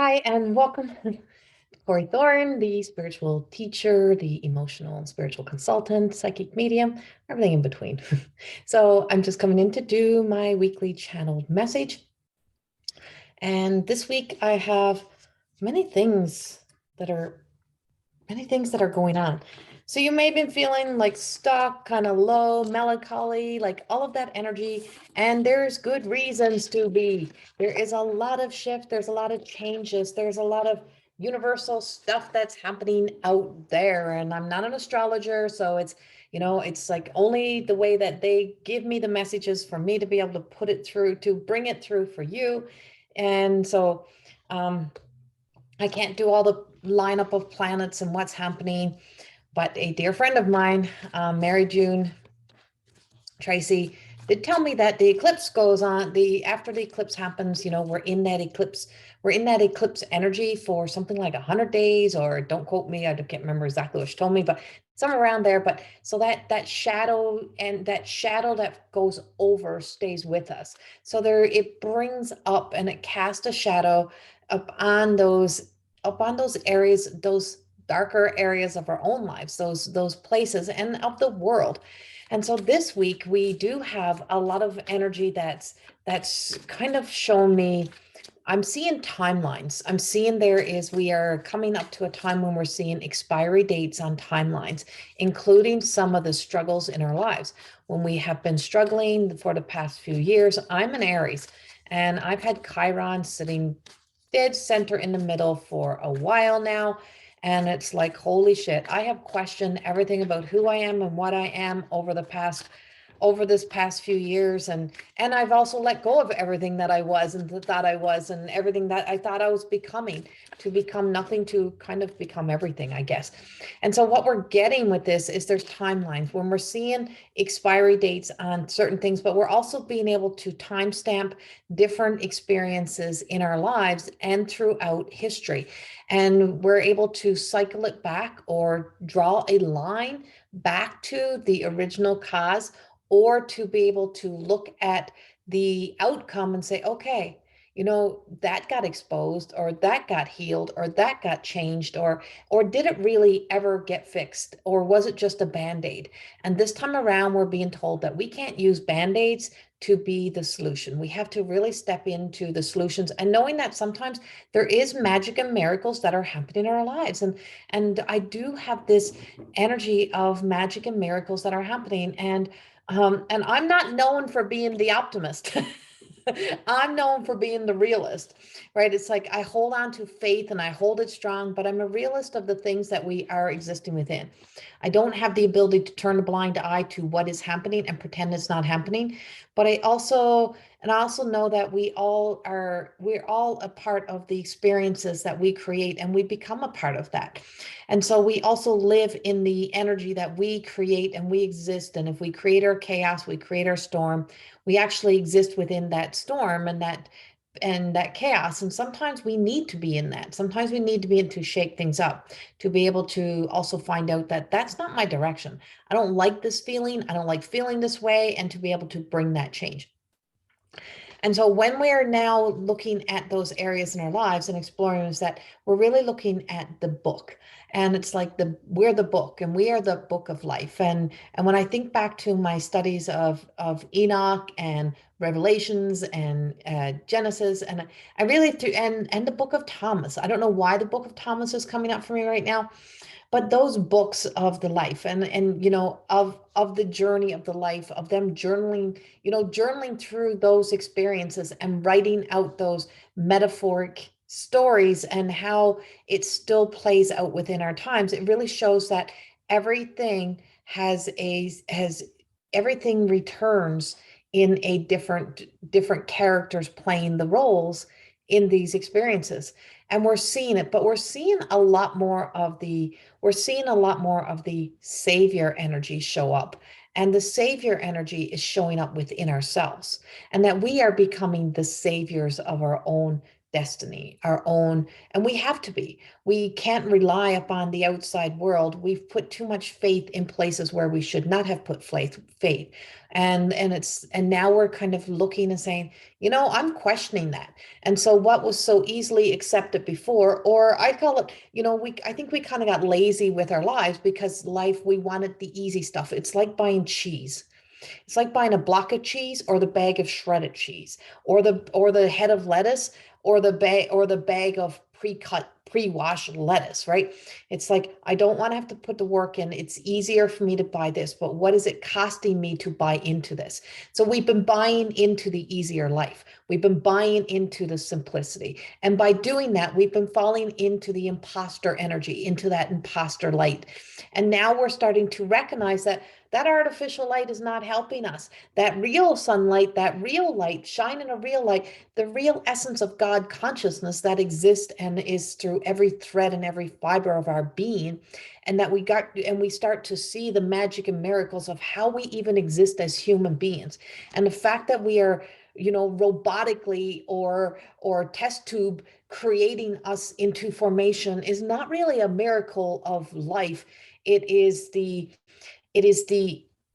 Hi, and welcome. Corrie Thorne, the spiritual teacher, the emotional and spiritual consultant, psychic medium, everything in between. So I'm just coming in to do my weekly channeled message. And this week I have many things that are going on. So you may have been feeling like stuck, kind of low, melancholy, like all of that energy. And there's good reasons to be. There is a lot of shift. There's a lot of changes. There's a lot of universal stuff that's happening out there. And I'm not an astrologer, so it's like only the way that they give me the messages for me to be able to put it through, to bring it through for you. And so, I can't do all the lineup of planets and what's happening, but a dear friend of mine, Mary June Tracy, did tell me that the eclipse goes on, after the eclipse happens, we're in that eclipse energy for something like 100 days, or don't quote me, I can't remember exactly what she told me, but somewhere around there. But so that shadow, and that shadow that goes over stays with us. So it brings up and it casts a shadow up on those areas, those darker areas of our own lives, those places and of the world. And so this week we do have a lot of energy that's kind of shown me. I'm seeing timelines. I'm seeing we are coming up to a time when we're seeing expiry dates on timelines, including some of the struggles in our lives. When we have been struggling for the past few years, I'm an Aries, and I've had Chiron sitting dead center in the middle for a while now. And it's like, holy shit, I have questioned everything about who I am and what I am over this past few years. And I've also let go of everything that I was and thought I was, and everything that I thought I was becoming, to become nothing, to kind of become everything, I guess. And so what we're getting with this is there's timelines when we're seeing expiry dates on certain things, but we're also being able to timestamp different experiences in our lives and throughout history. And we're able to cycle it back or draw a line back to the original cause, or to be able to look at the outcome and say, okay, that got exposed, or that got healed, or that got changed, or did it really ever get fixed, or was it just a band-aid? And this time around, we're being told that we can't use band-aids to be the solution. We have to really step into the solutions, and knowing that sometimes there is magic and miracles that are happening in our lives. And I do have this energy of magic and miracles that are happening. And I'm not known for being the optimist. I'm known for being the realist, right? It's like I hold on to faith and I hold it strong, but I'm a realist of the things that we are existing within. I don't have the ability to turn a blind eye to what is happening and pretend it's not happening. But I also know that we're all a part of the experiences that we create, and we become a part of that. And so we also live in the energy that we create, and we exist. And if we create our chaos, we create our storm, we actually exist within that storm and that chaos. And sometimes we need to be in that. Sometimes we need to be in to shake things up, to be able to also find out that that's not my direction. I don't like this feeling. I don't like feeling this way, and to be able to bring that change. And so when we're now looking at those areas in our lives and exploring, is that we're really looking at the book. And it's like we're the book, and we are the book of life. And when I think back to my studies of Enoch and Revelations and Genesis, and I really and the book of Thomas. I don't know why the book of Thomas is coming up for me right now, but those books of the life, and of the journey of the life, of them journaling, journaling through those experiences and writing out those metaphoric stories, and how it still plays out within our times. It really shows that everything has everything returns in a different characters playing the roles in these experiences. And we're seeing it, but we're seeing a lot more of the savior energy show up. And the savior energy is showing up within ourselves, and that we are becoming the saviors of our own destiny, our own, and we have to be. We can't rely upon the outside world. We've put too much faith in places where we should not have put faith. And now we're kind of looking and saying, I'm questioning that. And so what was so easily accepted before, or I call it, I think we kind of got lazy with our lives because we wanted the easy stuff. It's like buying cheese. It's like buying a block of cheese or the bag of shredded cheese or the head of lettuce or the bag of pre-cut, pre-washed lettuce, right? It's like I don't want to have to put the work in. It's easier for me to buy this, but what is it costing me to buy into this? So we've been buying into the easier life. We've been buying into the simplicity. And by doing that, we've been falling into the imposter energy, into that imposter light. And now we're starting to recognize that artificial light is not helping us. That real sunlight, that real light, shine in a real light, the real essence of God consciousness that exists and is through every thread and every fiber of our being. And that we start to see the magic and miracles of how we even exist as human beings. And the fact that we are, robotically or test tube creating us into formation is not really a miracle of life. It is the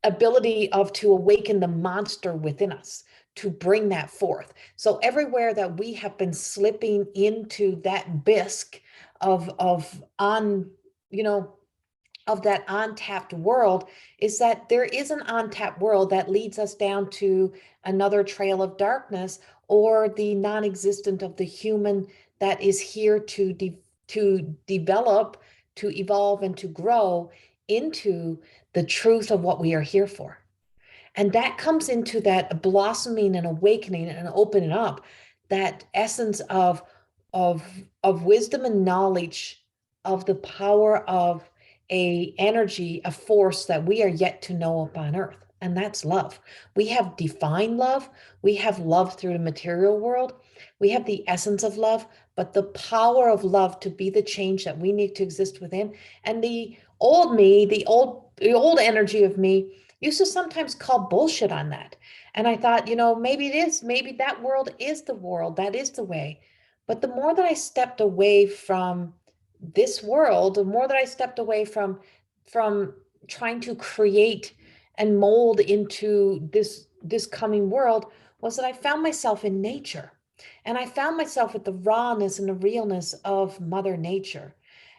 ability to awaken the monster within us, to bring that forth. So everywhere that we have been slipping into that bisque of on, you know, of that untapped world, is that there is an untapped world that leads us down to another trail of darkness, or the non-existent of the human that is here to develop, to evolve, and to grow into the truth of what we are here for. And that comes into that blossoming and awakening and opening up, that essence of of wisdom and knowledge, of the power of a energy, a force that we are yet to know upon earth. And that's love. We have defined love. We have love through the material world. We have the essence of love, but the power of love to be the change that we need to exist within. And the old me, the old energy of me used to sometimes call bullshit on that. And I thought, maybe it is, maybe that world is the world, that is the way. But the more that I stepped away from this world, the more that I stepped away from trying to create and mold into this coming world, was that I found myself in nature. And I found myself with the rawness and the realness of Mother Nature.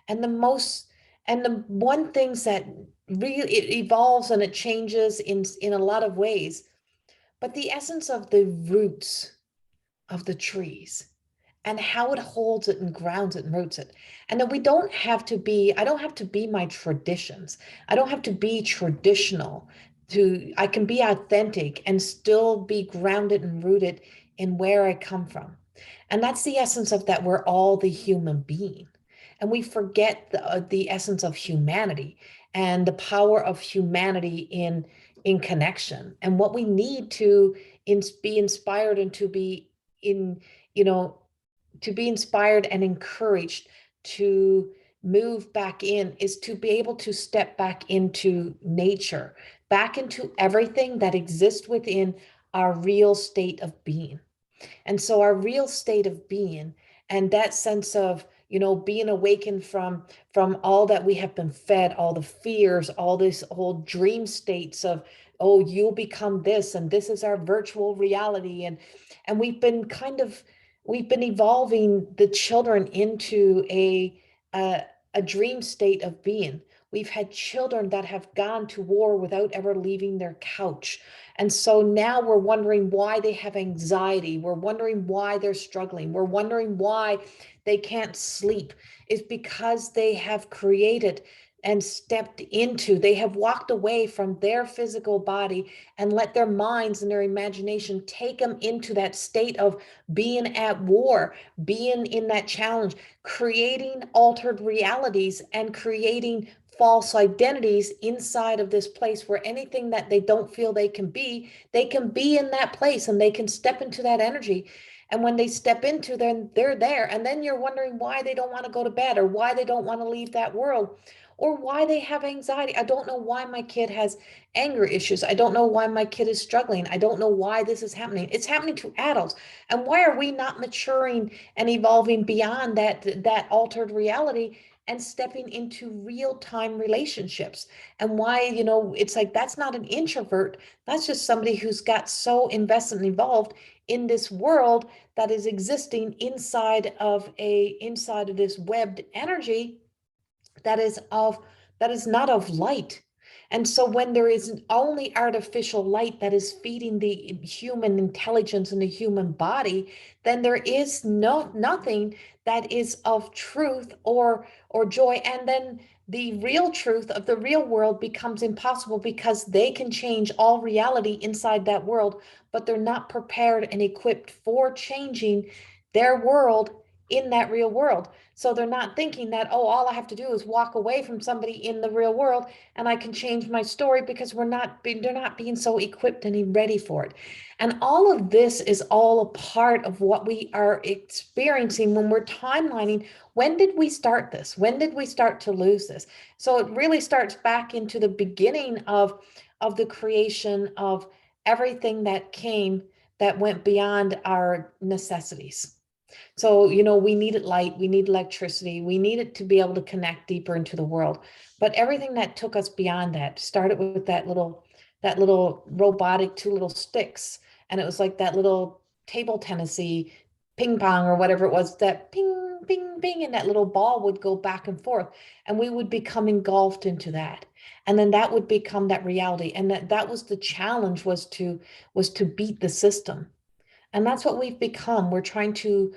And the one things that really, it evolves and it changes in a lot of ways, but the essence of the roots of the trees and how it holds it and grounds it and roots it. And that I don't have to be my traditions. I don't have to be traditional. I can be authentic and still be grounded and rooted in where I come from. And that's the essence of that. We're all the human being. And we forget the essence of humanity and the power of humanity in connection, and what we need to be inspired and to be in, you know, to be inspired and encouraged to move back in, is to be able to step back into nature, back into everything that exists within our real state of being. And so our real state of being, and that sense of, being awakened from all that we have been fed, all the fears, all this whole dream states of, oh, you'll become this, and this is our virtual reality. And we've been evolving the children into a dream state of being. We've had children that have gone to war without ever leaving their couch. And so now we're wondering why they have anxiety. We're wondering why they're struggling. We're wondering why they can't sleep. It's because they have created and they have walked away from their physical body and let their minds and their imagination take them into that state of being at war, being in that challenge, creating altered realities and creating false identities inside of this place, where anything that they don't feel they can be in that place, and they can step into that energy. And when they step into, then they're there. And then you're wondering why they don't want to go to bed, or why they don't want to leave that world. or why they have anxiety. I don't know why my kid has anger issues. I don't know why my kid is struggling. I don't know why this is happening. It's happening to adults. And why are we not maturing and evolving beyond that altered reality and stepping into real-time relationships? And why, it's like that's not an introvert. That's just somebody who's got so invested and involved in this world that is existing inside of this webbed energy that is of that is not of light. And so when there is only artificial light that is feeding the human intelligence and the human body, then there is nothing that is of truth or joy. And then the real truth of the real world becomes impossible because they can change all reality inside that world, but they're not prepared and equipped for changing their world in that real world. So they're not thinking that, oh, all I have to do is walk away from somebody in the real world and I can change my story, because they're not being so equipped and ready for it. And all of this is all a part of what we are experiencing when we're timelining. When did we start this? When did we start to lose this? So it really starts back into the beginning of the creation of everything that went beyond our necessities. So, we needed light, we need electricity, we needed to be able to connect deeper into the world. But everything that took us beyond that started with that little robotic two little sticks. And it was like that little table tennisy ping pong or whatever it was, that ping, ping, ping, and that little ball would go back and forth. And we would become engulfed into that. And then that would become that reality. And that was the challenge, was to beat the system. And that's what we've become. We're trying to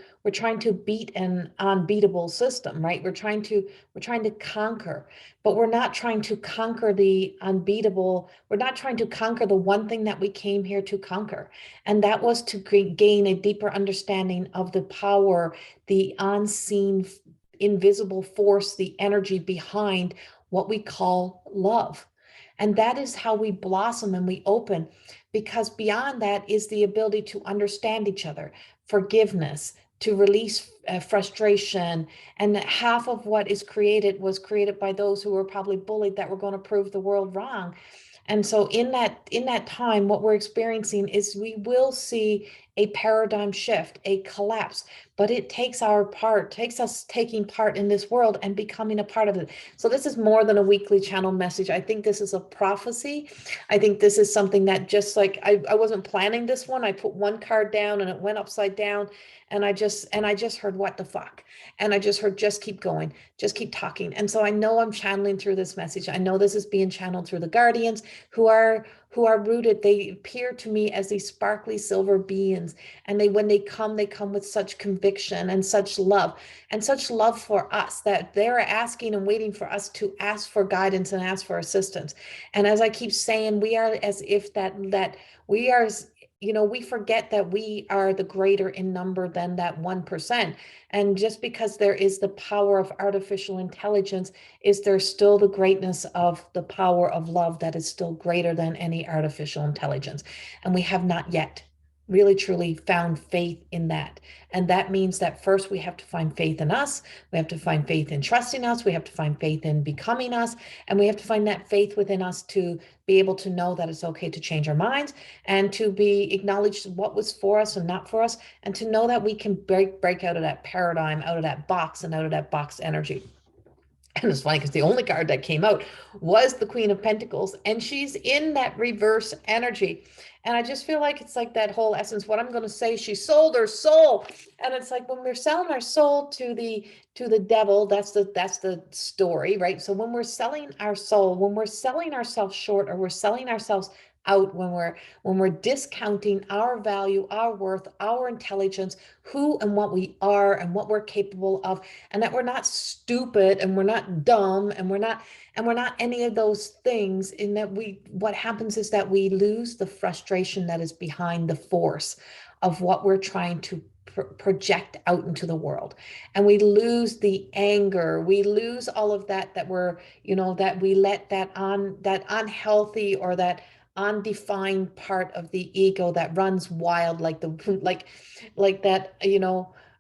beat an unbeatable system, right? We're trying to conquer, but we're not trying to conquer the unbeatable. We're not trying to conquer the one thing that we came here to conquer. And that was to gain a deeper understanding of the power, the unseen, invisible force, the energy behind what we call love. And that is how we blossom and we open, because beyond that is the ability to understand each other, forgiveness, to release frustration. And half of what is created was created by those who were probably bullied, that were going to prove the world wrong. And so in that time, what we're experiencing is we will see a paradigm shift, a collapse, but it takes us taking part in this world and becoming a part of it. So this is more than a weekly channel message. I think this is a prophecy. I think this is something that, just like I wasn't planning this one. I put one card down and it went upside down, and I just heard, what the fuck? And I just heard, just keep going, just keep talking. And so I know I'm channeling through this message. I know this is being channeled through the guardians who are rooted. They appear to me as these sparkly silver beings. And when they come with such conviction and such love for us, that they're asking and waiting for us to ask for guidance and ask for assistance. And as I keep saying, we are as if that we are, we forget that we are the greater in number than that 1%. And just because there is the power of artificial intelligence, is there still the greatness of the power of love that is still greater than any artificial intelligence. And we have not yet really truly found faith in that. And that means that first we have to find faith in us. We have to find faith in trusting us. We have to find faith in becoming us. And we have to find that faith within us to be able to know that it's okay to change our minds, and to be acknowledged what was for us and not for us, and to know that we can break out of that paradigm, out of that box, and out of that box energy. And it's funny because the only card that came out was the Queen of Pentacles, and she's in that reverse energy. And I just feel like it's like that whole essence. What I'm going to say, she sold her soul. And it's like, when we're selling our soul to the devil, that's the story, right? So when we're selling our soul, when we're selling ourselves short, or we're selling ourselves out, when we're discounting our value, our worth, our intelligence, who and what we are and what we're capable of, and that we're not stupid and we're not dumb and we're not any of those things, in that what happens is that we lose the frustration that is behind the force of what we're trying to project out into the world. And we lose the anger, we lose all of that that we let that unhealthy, or that undefined part of the ego that runs wild, like that,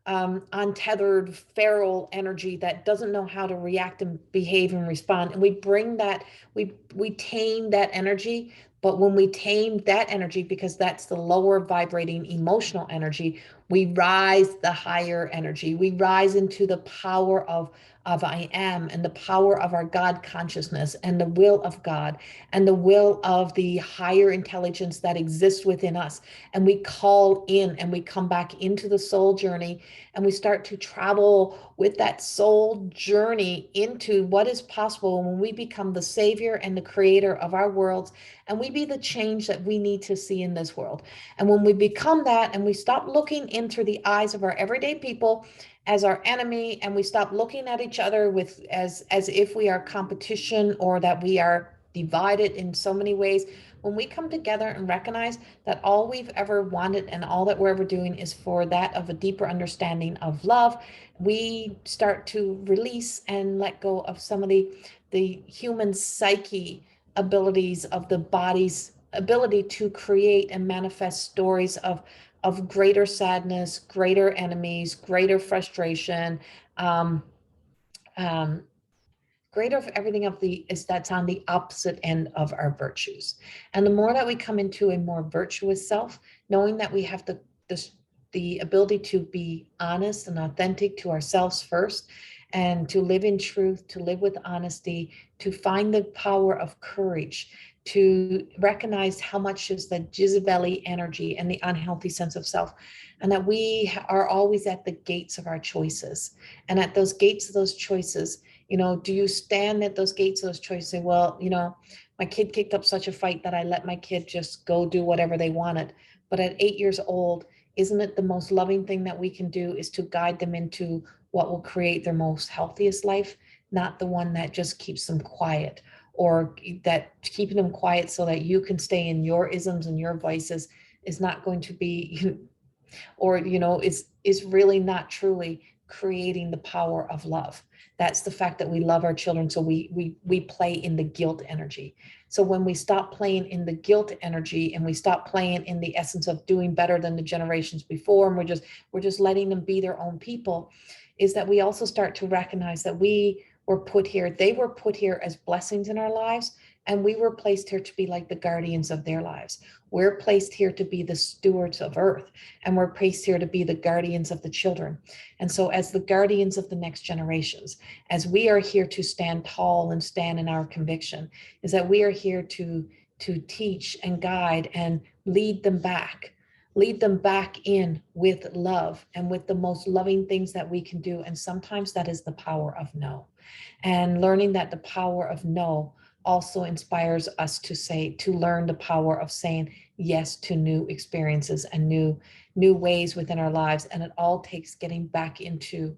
untethered feral energy that doesn't know how to react and behave and respond. And we bring that, we tame that energy. But when we tame that energy, because that's the lower vibrating emotional energy, we rise the higher energy. We rise into the power of I am, and the power of our God consciousness, and the will of God, and the will of the higher intelligence that exists within us. And we call in, and we come back into the soul journey, and we start to travel with that soul journey into what is possible when we become the savior and the creator of our worlds, and we be the change that we need to see in this world. And when we become that, and we stop looking in through the eyes of our everyday people as our enemy, and we stop looking at each other with as if we are competition, or that we are divided in so many ways. When we come together and recognize that all we've ever wanted and all that we're ever doing is for that of a deeper understanding of love, we start to release and let go of some of the human psyche abilities of the body's ability to create and manifest stories of greater sadness, greater enemies, greater frustration, um, um, greater of everything of the is that's on the opposite end of our virtues. And the more that we come into a more virtuous self, knowing that we have the ability to be honest and authentic to ourselves first, and to live in truth, to live with honesty, to find the power of courage, to recognize how much is the Jezebel energy and the unhealthy sense of self, and that we are always at the gates of our choices. And at those gates of those choices, do you stand at those gates of those choices, say, well, my kid kicked up such a fight that I let my kid just go do whatever they wanted. But at 8 years old, isn't it the most loving thing that we can do is to guide them into what will create their most healthiest life, not the one that just keeps them quiet, or that keeping them quiet so that you can stay in your isms and your vices is not going to be, or is really not truly creating the power of love. That's the fact that we love our children, so we play in the guilt energy. So when we stop playing in the guilt energy, and we stop playing in the essence of doing better than the generations before, and we're just letting them be their own people, is that we also start to recognize that they were put here as blessings in our lives, and we were placed here to be like the guardians of their lives. We're placed here to be the stewards of earth, and we're placed here to be the guardians of the children. And so as the guardians of the next generations, as we are here to stand tall and stand in our conviction, is that we are here to teach and guide and lead them back in with love and with the most loving things that we can do. And sometimes that is the power of no. And learning that the power of no also inspires us to learn the power of saying yes to new experiences and new ways within our lives. And it all takes getting back into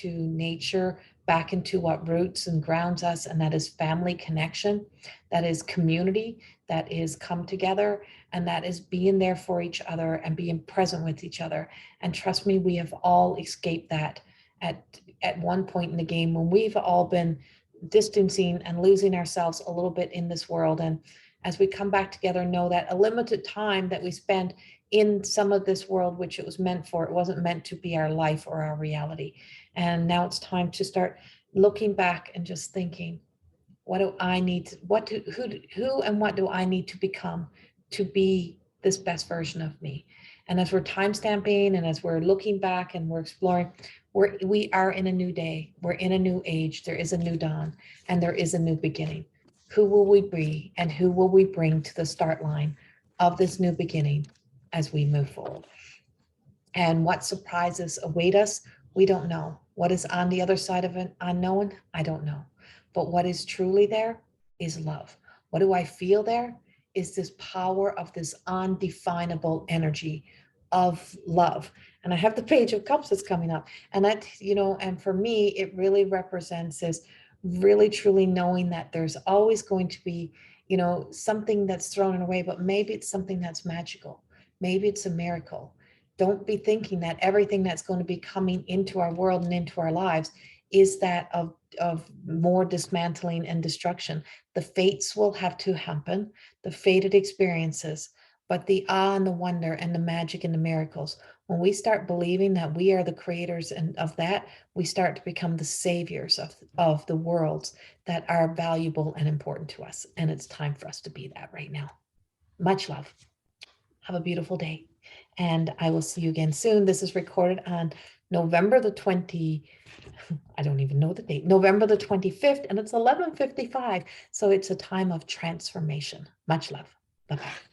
nature, back into what roots and grounds us, and that is family connection, that is community, that is come together, and that is being there for each other and being present with each other. And trust me, we have all escaped that at one point in the game, when we've all been distancing and losing ourselves a little bit in this world. And as we come back together, know that a limited time that we spend in some of this world, which it was meant for, it wasn't meant to be our life or our reality. And now it's time to start looking back and just thinking, what do I need to, who and what do I need to become to be this best version of me? And as we're time stamping, and as we're looking back and we're exploring, we are in a new day. We're in a new age. There is a new dawn, and there is a new beginning. Who will we be, and who will we bring to the start line of this new beginning as we move forward? And what surprises await us, we don't know. What is on the other side of an unknown, I don't know. But what is truly there is love. What do I feel there is this power of this undefinable energy of love. And I have the Page of Cups that's coming up. And that, and for me, it really represents this really truly knowing that there's always going to be, something that's thrown away, but maybe it's something that's magical. Maybe it's a miracle. Don't be thinking that everything that's going to be coming into our world and into our lives is that of more dismantling and destruction. The fates will have to happen, the fated experiences, but the awe and the wonder and the magic and the miracles. When we start believing that we are the creators and of that, we start to become the saviors of the worlds that are valuable and important to us. And it's time for us to be that right now. Much love. Have a beautiful day. And I will see you again soon. This is recorded on November the 20, I don't even know the date, November the 25th, and it's 11:55. So it's a time of transformation. Much love. Bye-bye.